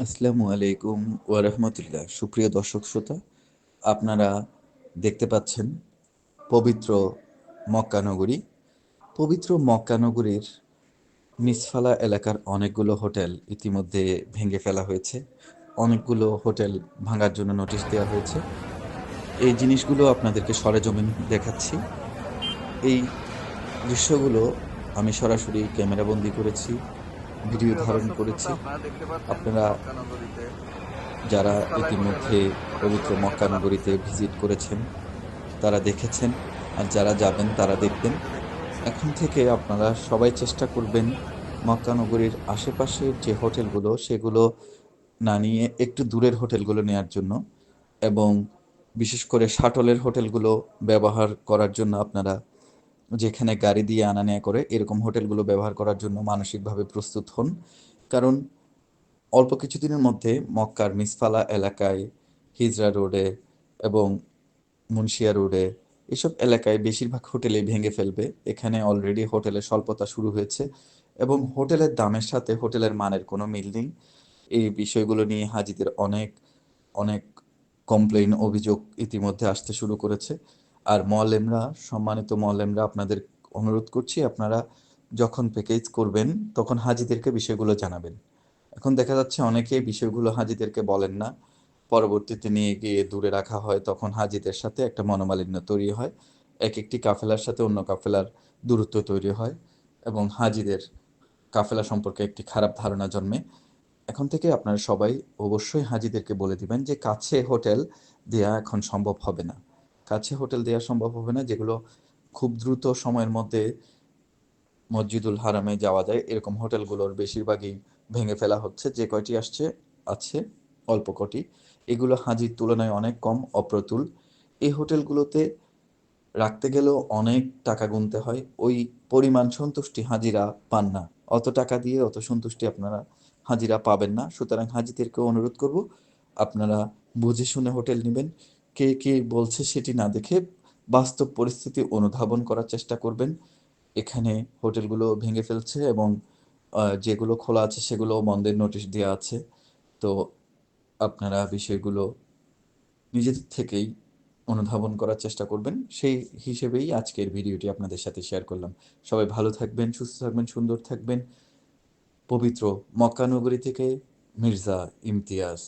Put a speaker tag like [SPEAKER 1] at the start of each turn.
[SPEAKER 1] আসসালামু আলাইকুম ওয়া রাহমাতুল্লাহ। সুপ্রিয় দর্শক শ্রোতা, আপনারা দেখতে পাচ্ছেন পবিত্র মক্কা নগরী। পবিত্র মক্কা নগরীর মিসফালা এলাকার অনেকগুলো হোটেল ইতিমধ্যে ভেঙে ফেলা হয়েছে। অনেকগুলো হোটেল ভাঙার জন্য নোটিশ দেওয়া হয়েছে। এই জিনিসগুলো আপনাদেরকে সরেজমিন দেখাচ্ছি। এই দৃশ্যগুলো আমি সরাসরি ক্যামেরাবন্দি করেছি, ভিডিও
[SPEAKER 2] সুপ্রিয়
[SPEAKER 1] ধারণ
[SPEAKER 2] দর্শক শ্রোতা,
[SPEAKER 1] করেছি।
[SPEAKER 2] আপনারা দেখতে পাচ্ছেন
[SPEAKER 1] আপনারা
[SPEAKER 2] মক্কা নগরীতে
[SPEAKER 1] যারা
[SPEAKER 2] নিচতলায়
[SPEAKER 1] ইতিমধ্যে পবিত্র
[SPEAKER 2] হোটেলগুলো ভেঙে
[SPEAKER 1] মক্কা
[SPEAKER 2] ফেলা
[SPEAKER 1] নগরীতে
[SPEAKER 2] হচ্ছে।
[SPEAKER 1] ভিজিট করেছেন তারা দেখেছেন, আর যারা যাবেন তারা দেখবেন।
[SPEAKER 2] এই যে দেখতে পাচ্ছেন,
[SPEAKER 1] এখন থেকে আপনারা সবাই চেষ্টা করবেন মক্কা নগরীর আশেপাশের যে হোটেলগুলো সেগুলো না নিয়ে একটু দূরের হোটেলগুলো নেয়ার জন্য, এবং বিশেষ করে শাটলের হোটেলগুলো ব্যবহার করার জন্য আপনারা, যেখানে গাড়ি দিয়ে আনা নেয়া করে এরকম হোটেলগুলো ব্যবহার করার জন্য মানসিকভাবে প্রস্তুত হন। কারণ অল্প কিছুদিনের মধ্যে মক্কার মিসফালা এলাকায়, হিজরা রোডে এবং মুন্সিয়া রোডে, এসব এলাকায় বেশিরভাগ হোটেলেই ভেঙে ফেলবে। এখানে অলরেডি হোটেলের স্বল্পতা শুরু হয়েছে এবং হোটেলের দামের সাথে হোটেলের মানের কোনো মিল নেই। এই বিষয়গুলো নিয়ে হাজিদের অনেক অনেক কমপ্লেইন, অভিযোগ ইতিমধ্যে আসতে শুরু করেছে। আর মোয়াল্লেমরা, সম্মানিত মোয়াল্লেমরা, আপনাদের অনুরোধ করছি আপনারা যখন প্যাকেজ করবেন তখন হাজিদেরকে বিষয়গুলো জানাবেন। এখন দেখা যাচ্ছে অনেকে বিষয়গুলো হাজিদেরকে বলেন না, পরবর্তীতে নিয়ে গিয়ে দূরে রাখা হয়, তখন হাজিদের সাথে একটা মনোমালিন্য তৈরি হয়। এক একটি কাফেলার সাথে অন্য কাফেলার দূরত্ব তৈরি হয় এবং হাজিদের কাফেলা সম্পর্কে একটি খারাপ ধারণা জন্মে। এখন থেকে আপনারা সবাই অবশ্যই হাজিদেরকে বলে দিবেন যে কাছে হোটেল দেয়া এখন সম্ভব হবে না। কাছে হোটেল দেয়া সম্ভব হবে না, যেগুলো খুব দ্রুত সময়ের মধ্যে মসজিদুল হারামে যাওয়া যায় এরকম হোটেলগুলোর বেশিরভাগই ভেঙে ফেলা হচ্ছে। যে কয়টি আছে অল্প কটি, এগুলো হাজির তুলনায় অনেক কম, অপ্রতুল। এই হোটেলগুলোতে রাখতে গেলেও অনেক টাকা গুনতে হয়, ওই পরিমাণ সন্তুষ্টি হাজিরা পান না। অত টাকা দিয়ে অত সন্তুষ্টি আপনারা হাজিরা পাবেন না। সুতরাং হাজিদেরকে অনুরোধ করব আপনারা বুঝে শুনে হোটেল নেবেন। কে কে বলছে সেটি না দেখে বাস্তব পরিস্থিতি অনুধাবন করার চেষ্টা করবেন। এখানে হোটেলগুলো ভেঙে ফেলছে এবং যেগুলো খোলা আছে সেগুলো বন্ধের নোটিশ দেওয়া আছে। তো আপনারা বিষয়গুলো নিজেদের থেকেই অনুধাবন করার চেষ্টা করবেন। সেই হিসেবেই আজকের ভিডিওটি আপনাদের সাথে শেয়ার করলাম। সবাই ভালো থাকবেন, সুস্থ থাকবেন, সুন্দর থাকবেন। পবিত্র মক্কা নগরী থেকে মির্জা ইমতিয়াজ।